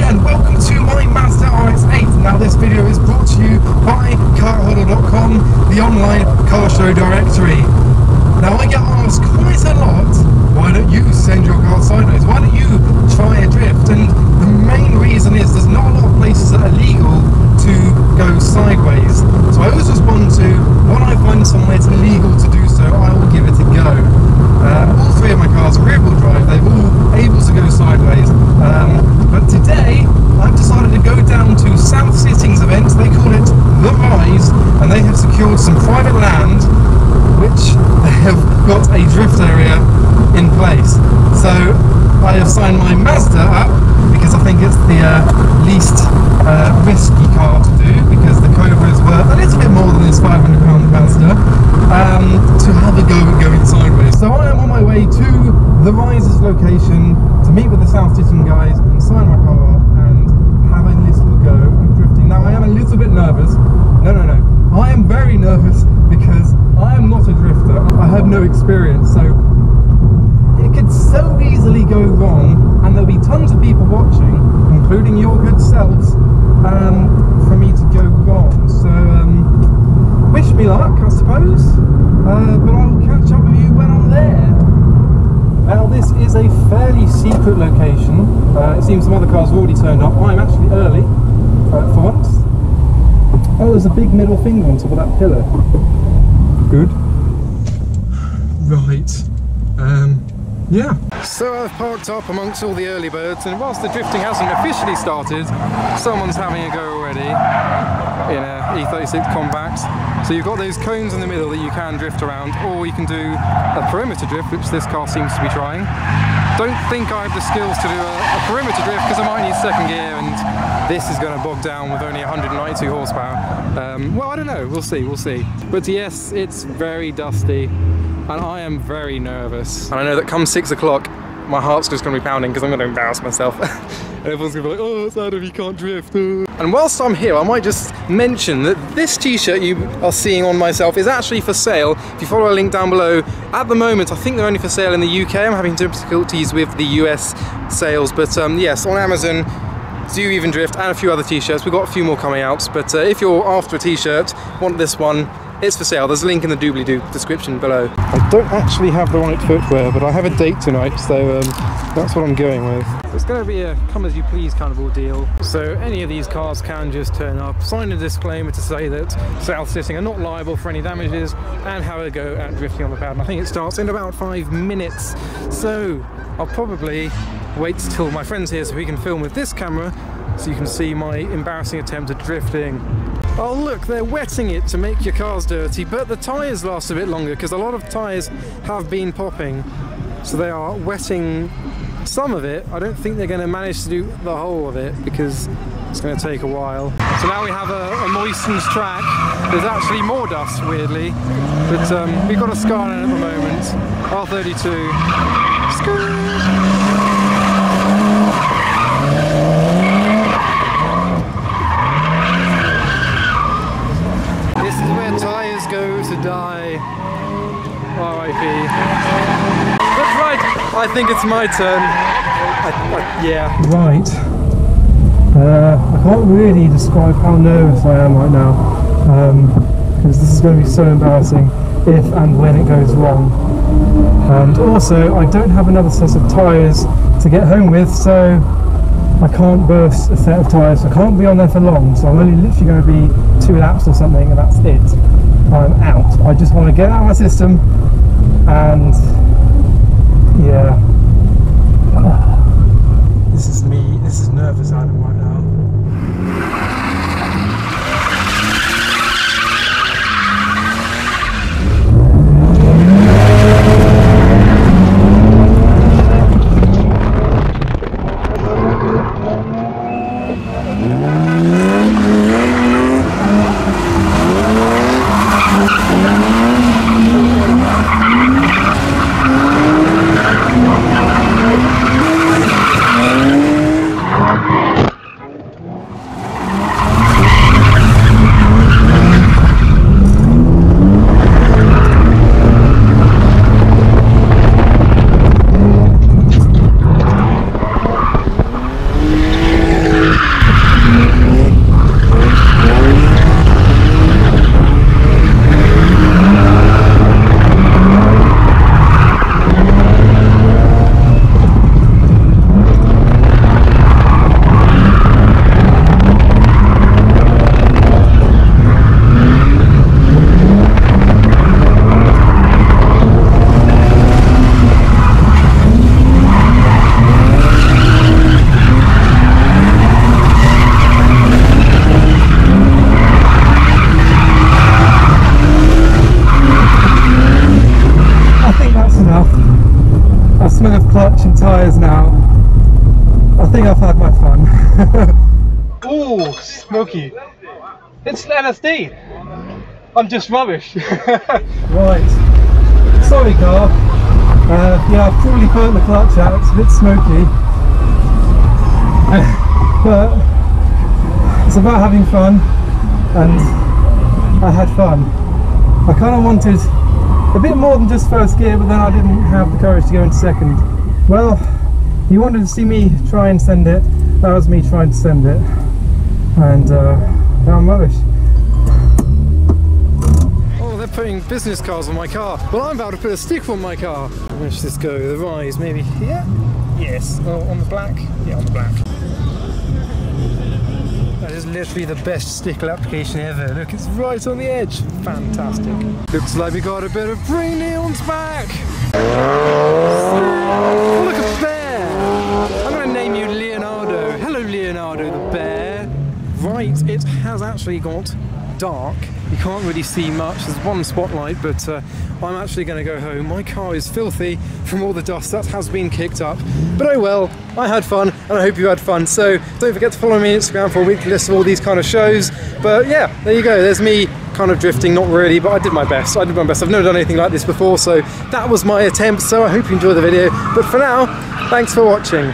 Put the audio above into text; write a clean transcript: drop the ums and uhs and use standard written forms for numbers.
And welcome to my Mazda RX8. Now this video is brought to you by carholder.com, the online car show directory. Now I get asked quite a lot, why don't you send your car sideways? Why don't you try a drift? And the main reason is there's not a lot of places that are legal to go sideways. So I always respond to, when I find somewhere it's illegal to do so, I will give it a go. All three of my cars are rear-wheel drive, they're all able to go sideways. But today, I've decided to go down to South Sitting's event. They call it The Rise, and they have secured some private land, which they have got a drift area in place. So I have signed my Mazda up, because I think it's the least risky car to do, because the Cobra is worth a little bit more than this £500 Mazda, to have a go at going sideways. So I am on my way to The Rise's location to meet with the South Sitting guys and sign my car up and have a little go at drifting. Now I am a little bit nervous. No. I am very nervous because I am not a drifter. I have no experience, so it could so easily go wrong, and there'll be tons of people watching, including your good selves, for me to go wrong. So wish me luck, I suppose, but I will catch up with you when I'm there. Now this is a fairly secret location. It seems some other cars have already turned up. I'm actually early, for once. Oh, there's a big middle finger on top of that pillar. Good. Right. Yeah. So I've parked up amongst all the early birds, and whilst the drifting hasn't officially started, someone's having a go already in a E36 Compact. So you've got those cones in the middle that you can drift around, or you can do a perimeter drift, which this car seems to be trying. Don't think I have the skills to do a perimeter drift, because I might need second gear, and this is going to bog down with only 192 horsepower. Well, I don't know, we'll see. But yes, it's very dusty, and I am very nervous. And I know that come 6 o'clock, my heart's just going to be pounding because I'm going to embarrass myself. And everyone's going to be like, oh, it's Adam, you can't drift. And whilst I'm here, I might just mention that this t-shirt you are seeing on myself is actually for sale. If you follow a link down below, at the moment I think they're only for sale in the UK. I'm having difficulties with the US sales, but yes, on Amazon, Do You Even Drift, and a few other t-shirts. We've got a few more coming out, but if you're after a t-shirt, want this one, it's for sale. There's a link in the doobly-doo description below. I don't actually have the right footwear, but I have a date tonight, so that's what I'm going with. It's going to be a come-as-you-please kind of ordeal. So any of these cars can just turn up, sign a disclaimer to say that South Sitting are not liable for any damages, and have a go at drifting on the pad. And I think it starts in about 5 minutes, so I'll probably wait till my friend's here so he can film with this camera, so you can see my embarrassing attempt at drifting. Oh look, they're wetting it to make your cars dirty, but the tyres last a bit longer because a lot of tyres have been popping. So they are wetting some of it. I don't think they're going to manage to do the whole of it because it's going to take a while. So now we have a moistened track. There's actually more dust, weirdly, but we've got a Skyline at the moment, R32. This is where tyres go to die. R.I.P. That's right, I think it's my turn. Yeah. Right. I can't really describe how nervous I am right now, because this is going to be so embarrassing if and when it goes wrong. And also, I don't have another set of tyres to get home with, so I can't burst a set of tyres. I can't be on there for long, so I'm only literally going to be 2 laps or something, and that's it. I'm out. I just want to get out of my system, and yeah. This is me. This is nervous Adam right now. smoky. It's LSD. I'm just rubbish. Right. Sorry car. Yeah, I've probably burnt the clutch out. It's a bit smoky. But it's about having fun, and I had fun. I kind of wanted a bit more than just first gear, but then I didn't have the courage to go into second. Well, you wanted to see me try and send it. That was me trying to send it, and now I'm rubbish. Oh, they're putting business cars on my car. Well, I'm about to put a sticker on my car. Where should this go? The rise, maybe here? Yes. Oh, on the black? Yeah, on the black. That is literally the best sticker application ever. Look, it's right on the edge. Fantastic. Looks like we got a bit of brain neons back. Oh, look, a bear. I'm going to name you Leonardo. Hello, Leonardo the bear. Right, it has actually got dark. You can't really see much. There's one spotlight, but I'm actually going to go home. My car is filthy from all the dust that has been kicked up. But oh well, I had fun, and I hope you had fun. So don't forget to follow me on Instagram for a weekly list of all these kind of shows. But yeah, there you go. There's me kind of drifting, not really, but I did my best. I've never done anything like this before, so that was my attempt. So I hope you enjoyed the video. But for now, thanks for watching.